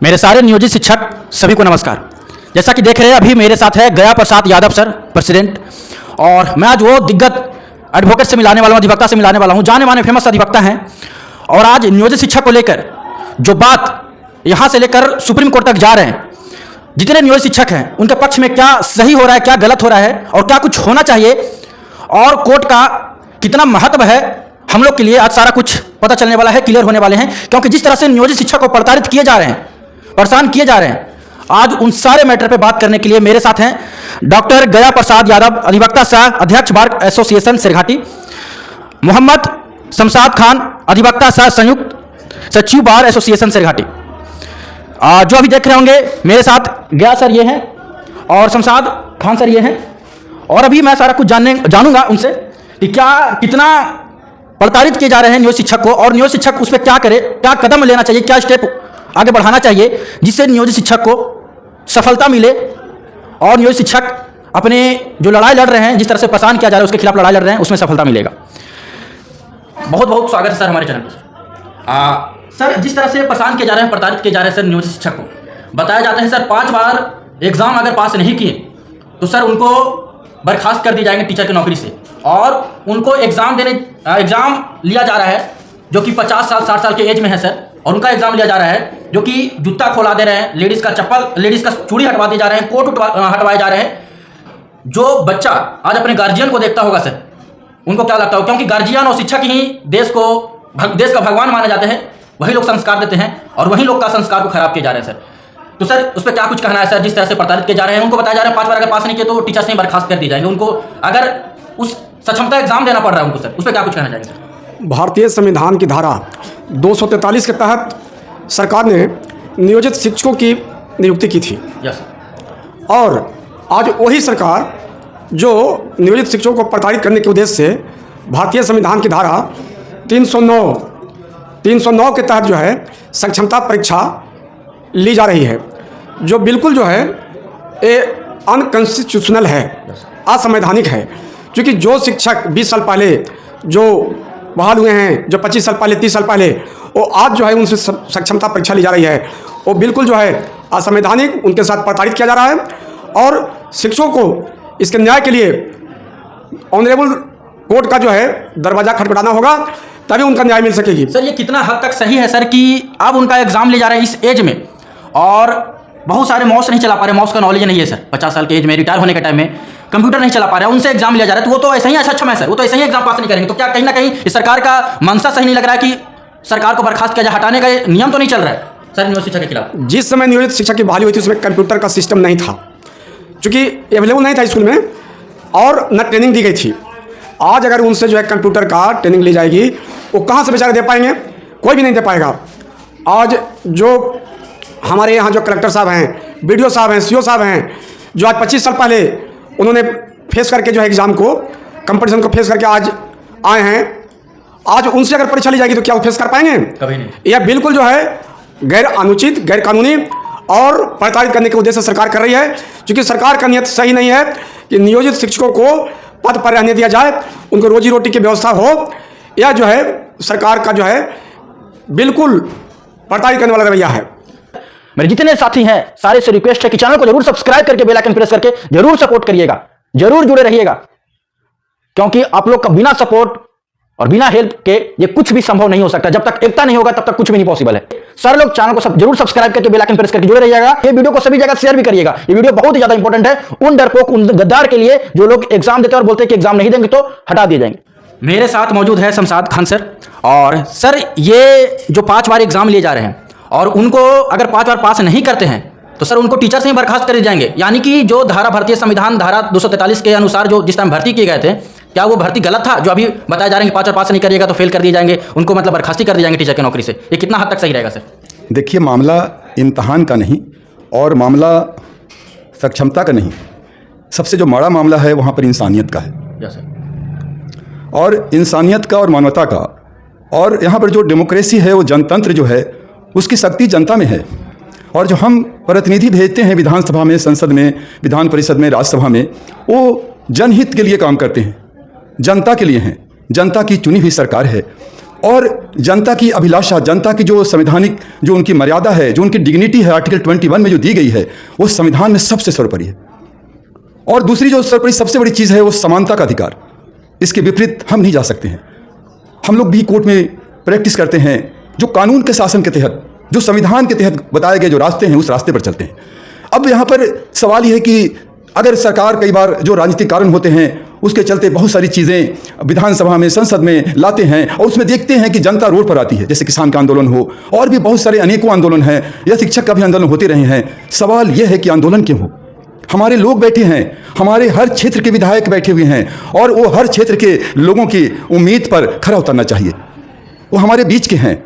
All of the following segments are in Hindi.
मेरे सारे नियोजित शिक्षक सभी को नमस्कार। जैसा कि देख रहे हैं अभी मेरे साथ है गया प्रसाद यादव सर प्रेसिडेंट, और मैं आज वो दिग्गज एडवोकेट से मिलाने वाला हूँ, अधिवक्ता से मिलाने वाला हूँ, जाने माने फेमस अधिवक्ता हैं। और आज नियोजित शिक्षक को लेकर जो बात यहाँ से लेकर सुप्रीम कोर्ट तक जा रहे हैं, जितने नियोजित शिक्षक हैं उनके पक्ष में क्या सही हो रहा है, क्या गलत हो रहा है और क्या कुछ होना चाहिए और कोर्ट का कितना महत्व है हम लोग के लिए, आज सारा कुछ पता चलने वाला है, क्लियर होने वाले हैं। क्योंकि जिस तरह से नियोजित शिक्षक को प्रताड़ित किए जा रहे हैं, परेशान किए जा रहे हैं, आज उन सारे मैटर पे बात करने के लिए मेरे साथ हैं डॉक्टर गया प्रसाद यादव, अधिवक्ता सह अध्यक्ष बार एसोसिएशन सिरघाटी, मोहम्मद शमशाद खान, अधिवक्ता सह संयुक्त सचिव बार एसोसिएशन सिरघाटी। जो अभी देख रहे होंगे मेरे साथ गया सर ये हैं और शमशाद खान सर ये हैं। और अभी मैं सारा कुछ जानूंगा उनसे कि क्या कितना प्रताड़ित किए जा रहे हैं नियोजित शिक्षक को, और नियोजित शिक्षक उस पर क्या करे, क्या कदम लेना चाहिए, क्या स्टेप आगे बढ़ाना चाहिए जिससे नियोजित शिक्षक को सफलता मिले और नियोजित शिक्षक अपने जो लड़ाई लड़ रहे हैं, जिस तरह से परेशान किया जा रहा है, उसके खिलाफ लड़ाई लड़ रहे हैं, उसमें सफलता मिलेगा। बहुत बहुत स्वागत है सर हमारे चैनल पर। सर, जिस तरह से परेशान किए जा रहे हैं, प्रताड़ित किए जा रहे हैं सर नियोजित शिक्षक को, बताया जाता है सर 5 बार एग्जाम अगर पास नहीं किए तो सर उनको बर्खास्त कर दिए जाएंगे टीचर की नौकरी से, और उनको एग्जाम लिया जा रहा है जो कि 50 साल 60 साल के एज में है सर, और उनका एग्जाम लिया जा रहा है जो कि जूता खोला दे रहे हैं, लेडीज़ का चप्पल, लेडीज़ का चूड़ी हटवा दिए जा रहे हैं, कोट हटवाए जा रहे हैं। जो बच्चा आज अपने गार्जियन को देखता होगा सर, उनको क्या लगता होगा, क्योंकि गार्जियन और शिक्षक ही देश का भगवान माने जाते हैं, वही लोग संस्कार देते हैं और वही लोग का संस्कार को खराब किए जा रहे हैं सर। तो सर उस पर क्या कुछ कहना है सर, जिस तरह से प्रताड़ित किए जा रहे हैं, उनको बताया जा रहा है 5 बार अगर पास नहीं किए तो टीचर्स नहीं बर्खास्त कर दिए जाएंगे, उनको अगर उस सक्षमता एग्जाम देना पड़ रहा है उनको सर, उस पर क्या कुछ कहना चाहिए सर? भारतीय संविधान की धारा 243 के तहत सरकार ने नियोजित शिक्षकों की नियुक्ति की थी। यस। और आज वही सरकार जो नियोजित शिक्षकों को प्रताड़ित करने के उद्देश्य से भारतीय संविधान की धारा 309 के तहत जो है सक्षमता परीक्षा ली जा रही है, जो बिल्कुल जो है ये अनकॉन्स्टिट्यूशनल है, असंवैधानिक है। क्योंकि जो शिक्षक 20 साल पहले जो बहाल हुए हैं, जो 25 साल पहले 30 साल पहले, वो आज जो है उनसे सक्षमता परीक्षा ली जा रही है, वो बिल्कुल जो है असंवैधानिक, उनके साथ प्रताड़ित किया जा रहा है। और शिक्षकों को इसके न्याय के लिए ऑनरेबल कोर्ट का जो है दरवाज़ा खटखटाना होगा, तभी उनका न्याय मिल सकेगी। सर ये कितना हद तक सही है सर कि अब उनका एग्जाम ले जा रहे हैं इस एज में, और बहुत सारे माउस नहीं चला पा रहे, माउस का नॉलेज नहीं है सर, 50 साल के एज में, रिटायर होने के टाइम में कंप्यूटर नहीं चला पा रहे हैं, उनसे एग्जाम लिया जा रहा है, तो वो तो ऐसा ही अच्छा है सर, वो तो ऐसा ही एग्जाम पास नहीं करेंगे। तो क्या कहीं ना कहीं इस सरकार का मंशा सही नहीं लग रहा है कि सरकार को बर्खास्त किया जाए, हटाने का नियम तो नहीं चल रहा है सर नियोजित शिक्षक के खिलाफ? जिस समय नियोजित शिक्षक की बहाली हुई थी उसमें कंप्यूटर का सिस्टम नहीं था, चूँकि अवेलेबल नहीं था स्कूल में, और न ट्रेनिंग दी गई थी। आज अगर उनसे जो है कंप्यूटर का ट्रेनिंग ली जाएगी, वो कहाँ से बेचारे दे पाएंगे? कोई भी नहीं दे पाएगा। आज जो हमारे यहाँ जो कलेक्टर साहब हैं, BDO साहब हैं, CO साहब हैं, जो आज 25 साल पहले उन्होंने फेस करके जो है एग्ज़ाम को, कंपटीशन को फेस करके आज आए हैं, आज उनसे अगर परीक्षा ली जाएगी तो क्या वो फेस कर पाएंगे? कभी नहीं। यह बिल्कुल जो है गैर अनुचित, गैर कानूनी और प्रताड़ित करने के उद्देश्य से सरकार कर रही है। क्योंकि सरकार का नियत सही नहीं है कि नियोजित शिक्षकों को पद पर रहने दिया जाए, उनको रोजी रोटी की व्यवस्था हो। यह जो है सरकार का जो है बिल्कुल प्रताड़ित करने वाला रवैया है। मेरे जितने साथी हैं सारे से रिक्वेस्ट है कि चैनल को जरूर सब्सक्राइब करके बेल आइकन प्रेस करके जरूर सपोर्ट करिएगा, जरूर जुड़े रहिएगा, क्योंकि आप लोग का बिना सपोर्ट और बिना हेल्प के ये कुछ भी संभव नहीं हो सकता। जब तक एकता नहीं होगा तब तक कुछ भी नहीं पॉसिबल है। सारे लोग चैनल को जरूर सब्सक्राइब करके बेल आइकन प्रेस करके जुड़े रहिएगा। ये वीडियो को सभी जगह शेयर भी करिएगा। ये वीडियो बहुत ही ज्यादा इंपॉर्टेंट है उन डरपोक, उन गद्दार के लिए जो लोग एग्जाम देते हैं और बोलते हैं कि एग्जाम नहीं देंगे तो हटा दिए जाएंगे। मेरे साथ मौजूद है शमशाद खान सर। और सर ये जो 5 बार एग्जाम लिए जा रहे हैं और उनको अगर 5 बार पास नहीं करते हैं तो सर उनको टीचर से ही बर्खास्त कर दिए जाएंगे, यानी कि जो धारा भारतीय संविधान धारा 243 के अनुसार जो जिस टाइम भर्ती किए गए थे, क्या वो भर्ती गलत था? जो अभी बताया जा रहे हैं कि 5 बार पास नहीं करिएगा तो फेल कर दिए जाएंगे, उनको मतलब बर्खास्ती कर दिए जाएंगे टीचर की नौकरी से, ये कितना हद तक सही रहेगा सर? देखिए, मामला इम्तहान का नहीं और मामला सक्षमता का नहीं, सबसे जो बड़ा मामला है वहाँ पर इंसानियत का है। Yes sir. और इंसानियत का और मानवता का, और यहाँ पर जो डेमोक्रेसी है, वो जनतंत्र जो है उसकी शक्ति जनता में है। और जो हम प्रतिनिधि भेजते हैं विधानसभा में, संसद में, विधान परिषद में, राज्यसभा में, वो जनहित के लिए काम करते हैं, जनता के लिए हैं, जनता की चुनी हुई सरकार है। और जनता की अभिलाषा, जनता की जो संवैधानिक जो उनकी मर्यादा है, जो उनकी डिग्निटी है आर्टिकल 21 में जो दी गई है, वो संविधान में सबसे सर्वोपरि है। और दूसरी जो सर्वोपरि सबसे बड़ी चीज़ है वो समानता का अधिकार। इसके विपरीत हम नहीं जा सकते हैं। हम लोग भी कोर्ट में प्रैक्टिस करते हैं, जो कानून के शासन के तहत, जो संविधान के तहत बताए गए जो रास्ते हैं उस रास्ते पर चलते हैं। अब यहाँ पर सवाल यह है कि अगर सरकार कई बार जो राजनीतिक कारण होते हैं उसके चलते बहुत सारी चीज़ें विधानसभा में, संसद में लाते हैं और उसमें देखते हैं कि जनता रोड पर आती है, जैसे किसान का आंदोलन हो और भी बहुत सारे अनेकों आंदोलन हैं, या शिक्षक का भी आंदोलन होते रहे हैं। सवाल यह है कि आंदोलन क्यों हो? हमारे लोग बैठे हैं, हमारे हर क्षेत्र के विधायक बैठे हुए हैं और वो हर क्षेत्र के लोगों की उम्मीद पर खरा उतरना चाहिए। वो हमारे बीच के हैं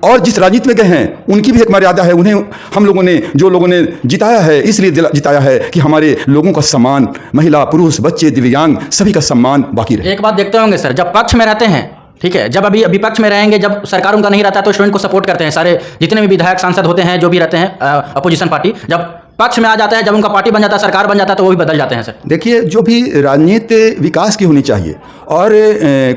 और जिस राजनीति में गए हैं उनकी भी एक मर्यादा है। उन्हें हम लोगों ने, जो लोगों ने जिताया है, इसलिए जिताया है कि हमारे लोगों का सम्मान, महिला, पुरुष, बच्चे, दिव्यांग, सभी का सम्मान बाकी रहे। एक बात देखते होंगे सर, जब पक्ष में रहते हैं, ठीक है, जब अभी विपक्ष में रहेंगे, जब सरकार उनका नहीं रहता तो स्टूडेंट को सपोर्ट करते हैं, सारे जितने भी विधायक सांसद होते हैं, जो भी रहते हैं अपोजिशन पार्टी, जब पक्ष में आ जाता है, जब उनका पार्टी बन जाता है, सरकार बन जाता है, तो वो भी बदल जाते हैं सर। देखिए, जो भी राजनीति विकास की होनी चाहिए और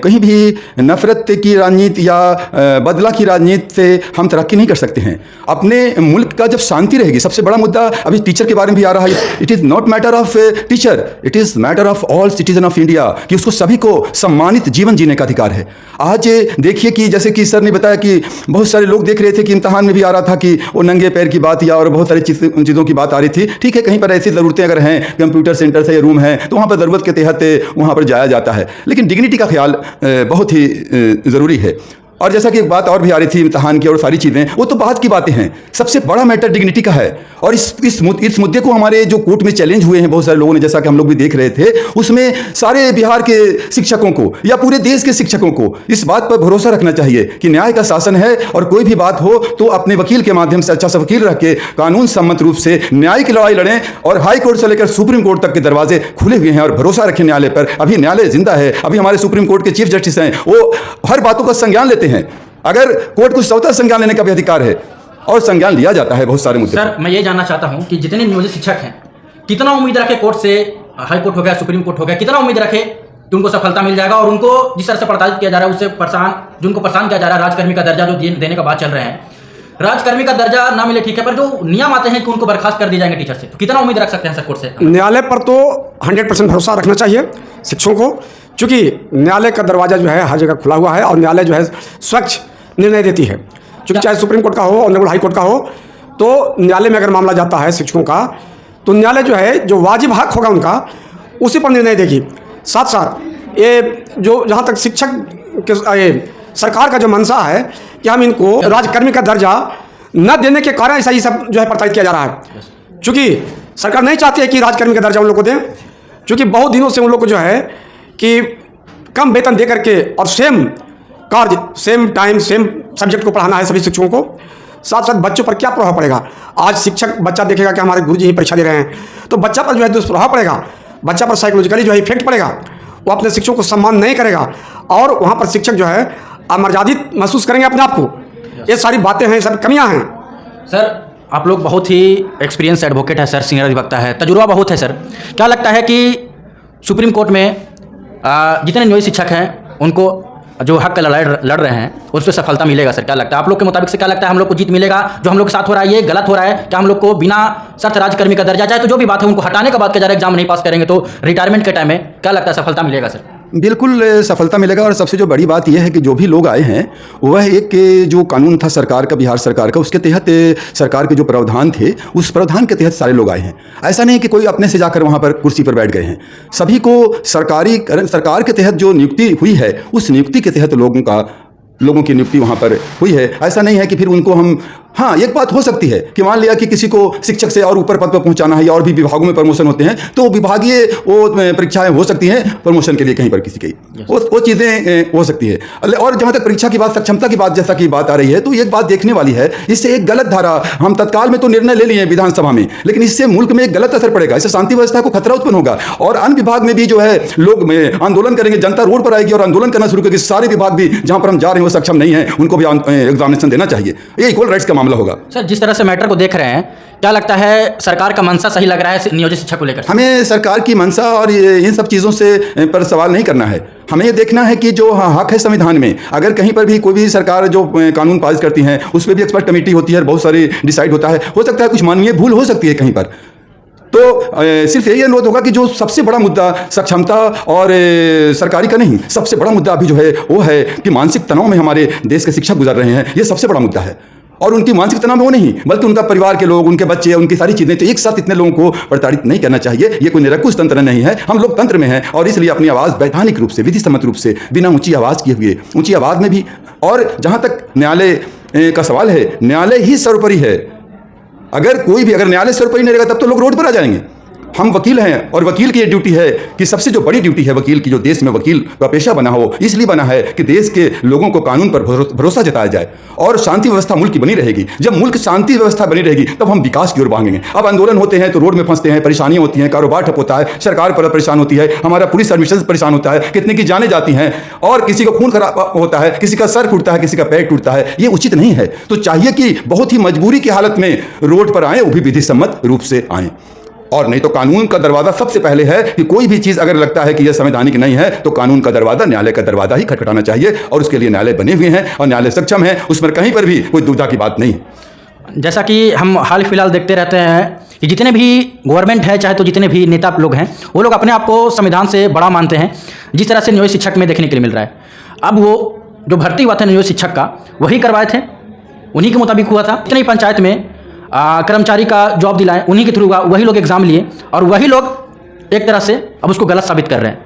कहीं भी नफरत की राजनीति या बदला की राजनीति से हम तरक्की नहीं कर सकते हैं। अपने मुल्क का जब शांति रहेगी, सबसे बड़ा मुद्दा अभी टीचर के बारे में भी आ रहा है, it is not matter of teacher, it is matter of all citizen of India, कि उसको सभी को सम्मानित जीवन जीने का अधिकार है। आज देखिए कि जैसे कि सर ने बताया कि बहुत सारे लोग देख रहे थे कि इम्तहान में भी आ रहा था कि वो नंगे पैर की बात या और बहुत सारी चीज़ों की बात आ रही थी। ठीक है, कहीं पर ऐसी ज़रूरतें अगर हैं, कंप्यूटर सेंटर से या रूम है, तो वहाँ पर ज़रूरत के तहत वहाँ पर जाया जाता है, लेकिन डिग्निटी का ख्याल बहुत ही ज़रूरी है। और जैसा कि एक बात और भी आ रही थी इम्तहान की और सारी चीज़ें, वो तो बात की बातें हैं, सबसे बड़ा मैटर डिग्निटी का है। और इस मुद्दे को हमारे जो कोर्ट में चैलेंज हुए हैं बहुत सारे लोगों ने, जैसा कि हम लोग भी देख रहे थे, उसमें सारे बिहार के शिक्षकों को या पूरे देश के शिक्षकों को इस बात पर भरोसा रखना चाहिए कि न्याय का शासन है और कोई भी बात हो तो अपने वकील के माध्यम से, अच्छा सा वकील रख के कानून सम्मत रूप से न्याय की लड़ाई लड़ें। और हाई कोर्ट से लेकर सुप्रीम कोर्ट तक के दरवाजे खुले हुए हैं और भरोसा रखें न्यायालय पर। अभी न्यायालय जिंदा है, अभी हमारे सुप्रीम कोर्ट के चीफ जस्टिस हैं, वो हर बातों का संज्ञान लेते हैं। अगर कोर्ट को स्वतः संज्ञान लेने का भी अधिकार है और संज्ञान लिया जाता है बहुत सारे मुद्दे। सर, मैं ये जानना चाहता हूँ कि जितने नियोजित शिक्षक हैं, कितना उम्मीद रखे कोर्ट से, हाई कोर्ट हो गया, सुप्रीम कोर्ट हो गया, कितना उम्मीद रखे कि उनको सफलता मिल जाएगा और उनको जिस तरह से प्रताड़ित किया जा रहा है, उससे जिनको परेशान किया जा रहा है, राजकर्मी का दर्जा जो देने का बात चल रहे हैं, राजकर्मी का दर्जा ना मिले ठीक है, पर जो नियम आते हैं कि उनको बर्खास्त कर दिए जाएंगे टीचर से, तो कितना उम्मीद रख सकते हैं सर कोर्ट से? न्यायालय पर तो 100% भरोसा रखना चाहिए शिक्षकों को, क्योंकि न्यायालय का दरवाजा जो है हर जगह खुला हुआ है और न्यायालय जो है स्वच्छ निर्णय देती है। क्योंकि चाहे सुप्रीम कोर्ट का हो, ऑनरेबल हाई कोर्ट का हो, तो न्यायालय में अगर मामला जाता है शिक्षकों का, तो न्यायालय जो है जो वाजिब हक होगा उनका, उसी पर निर्णय देगी। साथ साथ ये जो जहाँ तक शिक्षक के सरकार का जो मंशा है कि हम इनको राजकर्मी का दर्जा न देने के कारण ऐसा ही सब जो है प्रताड़ित किया जा रहा है, क्योंकि सरकार नहीं चाहती है कि राजकर्मी का दर्जा उन लोग को दें, क्योंकि बहुत दिनों से उन लोग को जो है कि कम वेतन दे करके और सेम कार्य, सेम टाइम, सेम सब्जेक्ट को पढ़ाना है सभी शिक्षकों को। साथ साथ बच्चों पर क्या प्रभाव पड़ेगा? आज शिक्षक बच्चा देखेगा कि हमारे गुरुजी ही परीक्षा दे रहे हैं, तो बच्चा पर जो है दुष्प्रभाव पड़ेगा, बच्चा पर साइकोलॉजिकली जो है इफेक्ट पड़ेगा, वो अपने शिक्षकों को सम्मान नहीं करेगा और वहाँ पर शिक्षक जो है अमर्यादित महसूस करेंगे अपने आप को। ये सारी बातें हैं, सब कमियाँ हैं। सर, आप लोग बहुत ही एक्सपीरियंस एडवोकेट है सर, सीनियर अधिवक्ता है, तजुर्बा बहुत है सर। क्या लगता है कि सुप्रीम कोर्ट में जितने नियोजित शिक्षक हैं उनको जो हक का लड़ाई लड़ रहे हैं उस पर सफलता मिलेगा सर? क्या लगता है आप लोग के मुताबिक से, क्या लगता है हम लोग को जीत मिलेगा? जो हम लोग के साथ हो रहा है ये गलत हो रहा है क्या? हम लोग को बिना शर्त राजकर्मी का दर्जा, चाहे तो जो भी बात है उनको हटाने का बात किया जा रहा है, एग्जाम नहीं पास करेंगे तो रिटायरमेंट के टाइम में, क्या लगता है सफलता मिलेगा सर? बिल्कुल सफलता मिलेगा। और सबसे जो बड़ी बात यह है कि जो भी लोग आए हैं वह एक जो कानून था सरकार का, बिहार सरकार का, उसके तहत सरकार के जो प्रावधान थे उस प्रावधान के तहत सारे लोग आए हैं। ऐसा नहीं कि कोई अपने से जाकर वहाँ पर कुर्सी पर बैठ गए हैं। सभी को सरकार के तहत जो नियुक्ति हुई है उस नियुक्ति के तहत लोगों की नियुक्ति वहाँ पर हुई है। ऐसा नहीं है कि फिर उनको हम, हाँ, एक बात हो सकती है कि मान लिया कि किसी को शिक्षक से और ऊपर पद पर पहुंचाना है या और भी विभागों में प्रमोशन होते हैं, तो विभागीय वो परीक्षाएं हो सकती हैं प्रमोशन के लिए कहीं पर किसी की, वो चीज़ें हो सकती है। और जहाँ तक परीक्षा की बात, सक्षमता की बात जैसा कि बात आ रही है, तो एक बात देखने वाली है, इससे एक गलत धारा, हम तत्काल में तो निर्णय ले लिए विधानसभा में, लेकिन इससे मुल्क में एक गलत असर पड़ेगा, इससे शांति व्यवस्था को खतरा उत्पन्न होगा और अन्य विभाग में भी जो है लोग आंदोलन करेंगे, जनता रोड पर आएगी और आंदोलन करना शुरू करेगी। सारे विभाग भी जहाँ पर हम जा रहे हैं वो सक्षम नहीं है, उनको भी एग्जामिनेशन देना चाहिए, ये इक्वल राइट्स का मामला होगा। सर, जिस तरह से मैटर को देख रहे हैं, क्या लगता है सरकार का मंशा सही लग रहा है नियोजित शिक्षक को लेकर? हमें सरकार की मंशा और इन सब चीज़ों से पर सवाल नहीं करना है। हमें ये देखना है कि जो हक है संविधान में, अगर कहीं पर भी कोई भी सरकार जो कानून पास करती हैं उस पर भी एक्सपर्ट कमेटी होती है, बहुत सारी डिसाइड होता है, हो सकता है कुछ मानवीय भूल हो सकती है कहीं पर। तो सिर्फ यही अनुरोध होगा कि जो सबसे बड़ा मुद्दा सक्षमता और सरकारी का नहीं, सबसे बड़ा मुद्दा अभी जो है वो है कि मानसिक तनाव में हमारे देश के शिक्षक गुजर रहे हैं। ये सबसे बड़ा मुद्दा है। और उनकी मानसिक तनाव में वो नहीं, बल्कि उनका परिवार के लोग, उनके बच्चे, उनकी सारी चीज़ें, तो एक साथ इतने लोगों को प्रताड़ित नहीं करना चाहिए। ये कोई निरंकुश तंत्र नहीं है, हम लोग तंत्र में हैं और इसलिए अपनी आवाज़ वैधानिक रूप से, विधि सम्मत रूप से, बिना ऊंची आवाज़ किए हुए, ऊंची आवाज़ में भी। और जहाँ तक न्यायालय का सवाल है, न्यायालय ही सर्वोपरि है। अगर न्यायालय सर्वोपरि नहीं रहेगा तब तो लोग रोड पर आ जाएंगे। हम वकील हैं और वकील की ये ड्यूटी है कि सबसे जो बड़ी ड्यूटी है वकील की, जो देश में वकील का पेशा बना हो, इसलिए बना है कि देश के लोगों को कानून पर भरोसा जताया जाए और शांति व्यवस्था मुल्क की बनी रहेगी। जब मुल्क शांति व्यवस्था बनी रहेगी तब हम विकास की ओर भागेंगे। अब आंदोलन होते हैं तो रोड में फंसते हैं, परेशानियां होती हैं, कारोबार ठप होता है, सरकार पर परेशान होती है, हमारा पुलिस एडमिशन परेशान होता है, कितने की जाने जाती हैं और किसी का खून खराब होता है, किसी का सर टूटता है, किसी का पैर टूटता है। ये उचित नहीं है। तो चाहिए कि बहुत ही मजबूरी की हालत में रोड पर आएँ, वो भी विधि सम्मत रूप से आएँ। और नहीं तो कानून का दरवाज़ा सबसे पहले है कि कोई भी चीज़ अगर लगता है कि यह संवैधानिक नहीं है तो कानून का दरवाज़ा, न्यायालय का दरवाज़ा ही खटखटाना चाहिए। और उसके लिए न्यायालय बने हुए हैं और न्यायालय सक्षम है, उसमें कहीं पर भी कोई दुविधा की बात नहीं है। जैसा कि हम हाल फिलहाल देखते रहते हैं कि जितने भी गवर्नमेंट है, चाहे तो जितने भी नेता लोग हैं, वो लोग अपने आप को संविधान से बड़ा मानते हैं, जिस तरह से नियोजित शिक्षक में देखने के लिए मिल रहा है। अब वो जो भर्ती हुआ था नियोजित शिक्षक का, वही करवाए थे, उन्हीं के मुताबिक हुआ था। जितनी पंचायत में कर्मचारी का जॉब दिलाए, उन्हीं के थ्रू हुआ, वही लोग एग्ज़ाम लिए और वही लोग एक तरह से अब उसको गलत साबित कर रहे हैं,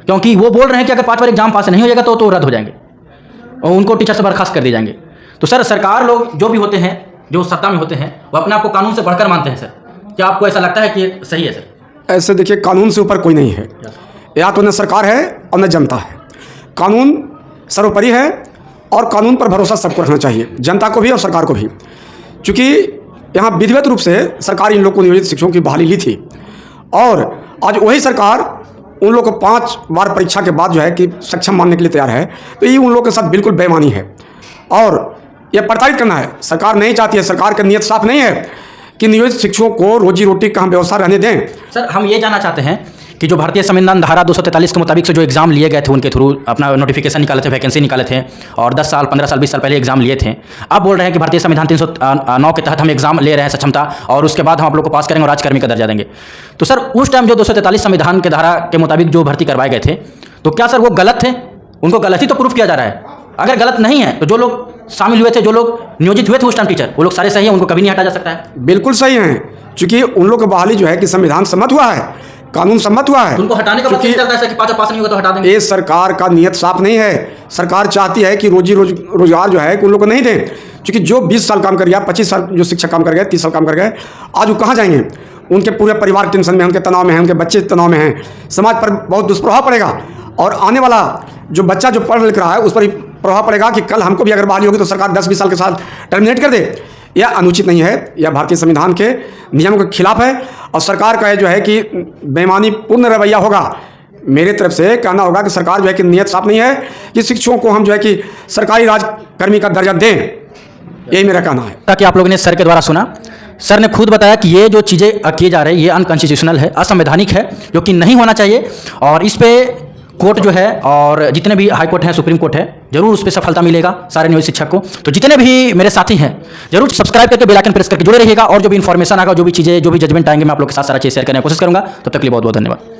क्योंकि वो बोल रहे हैं कि अगर 5 बार एग्जाम पास नहीं हो जाएगा तो रद्द हो जाएंगे और उनको टीचर से बर्खास्त कर दिए जाएंगे। तो सर, सरकार लोग जो भी होते हैं, जो सत्ता में होते हैं, वो अपने आप को कानून से बढ़कर मानते हैं। सर, क्या आपको ऐसा लगता है कि सही है? सर, ऐसे देखिए, कानून से ऊपर कोई नहीं है। या तो न सरकार है और न जनता है। कानून सर्वोपरि है और कानून पर भरोसा सबको रखना चाहिए, जनता को भी और सरकार को भी। चूँकि यहाँ विधिवत रूप से सरकार इन लोग को नियोजित शिक्षकों की बहाली ली थी और आज वही सरकार उन लोग को 5 बार परीक्षा के बाद जो है कि सक्षम मानने के लिए तैयार है। तो ये उन लोगों के साथ बिल्कुल बेईमानी है और यह प्रताड़ित करना है। सरकार नहीं चाहती है, सरकार का नियत साफ नहीं है कि नियोजित शिक्षकों को रोजी रोटी का हम व्यवस्था रहने दें। सर, हम ये जानना चाहते हैं कि जो भारतीय संविधान धारा 243 के मुताबिक से जो एग्ज़ाम लिए गए थे, उनके थ्रू अपना नोटिफिकेशन निकाले थे, वैकेंसी निकाले थे और 10 साल, 15 साल, 20 साल पहले एग्ज़ाम लिए थे। अब बोल रहे हैं कि भारतीय संविधान 309 के तहत हम एग्ज़ाम ले रहे हैं सक्षमता, और उसके बाद हम आप लोग को पास करेंगे और राजकर्मी का दर्जा देंगे। तो सर, उस टाइम जो 243 संविधान के धारा के मुताबिक जो भर्ती करवाए गए थे, तो क्या सर वो गलत थे? उनको गलत ही तो प्रूफ किया जा रहा है। अगर गलत नहीं है तो जो लोग शामिल हुए थे, जो लोग नियोजित हुए थे उस टाइम टीचर, वो लोग सारे सही हैं, उनको कभी नहीं हटाया जा सकता है? बिल्कुल सही हैं, चूँकि उन लोग की बहाली जो है कि संविधान सम्मत हुआ है, कानून सम्मत हुआ है। उनको हटाने का मतलब चलता है कि 5 पास नहीं होगा तो हटा देंगे। ये सरकार का नियत साफ नहीं है। सरकार चाहती है कि रोजगार जो है कि उन लोग को नहीं दें, क्योंकि जो 20 साल काम कर गया, 25 साल जो शिक्षक काम कर गए, 30 साल काम कर गए, आज वो कहाँ जाएंगे? उनके पूरे परिवार टेंशन में, उनके तनाव में हैं, उनके बच्चे तनाव में हैं, समाज पर बहुत दुष्प्रभाव पड़ेगा और आने वाला जो बच्चा जो पढ़ लिख रहा है उस पर प्रभाव पड़ेगा कि कल हमको भी अगर बहाली होगी तो सरकार 10-20 साल के साथ टर्मिनेट कर दे। यह अनुचित नहीं है, यह भारतीय संविधान के नियमों के खिलाफ है और सरकार का जो है कि बेईमानी पूर्ण रवैया होगा। मेरे तरफ से कहना होगा कि सरकार जो है कि नियत साफ नहीं है कि शिक्षकों को हम जो है कि सरकारी राजकर्मी का दर्जा दें, यही मेरा कहना है। ताकि आप लोगों ने सर के द्वारा सुना, सर ने खुद बताया कि ये जो चीज़ें किए जा रहे हैं ये अनकॉन्स्टिट्यूशनल है, असंवैधानिक है, जो कि नहीं होना चाहिए। और इस पे कोर्ट जो है और जितने भी हाई कोर्ट हैं, सुप्रीम कोर्ट है, जरूर उस पर सफलता मिलेगा सारे नियोजित शिक्षक को। तो जितने भी मेरे साथी हैं जरूर सब्सक्राइब करके बेल आइकन प्रेस करके जुड़े रहिएगा और जो भी इन्फॉर्मेशन आएगा, जो भी चीज़ें, जो भी जजमेंट आएंगे, मैं आप लोग के साथ सारा चीज़ शेयर करने की कोशिश करूँगा। तब तक के लिए बहुत बहुत धन्यवाद।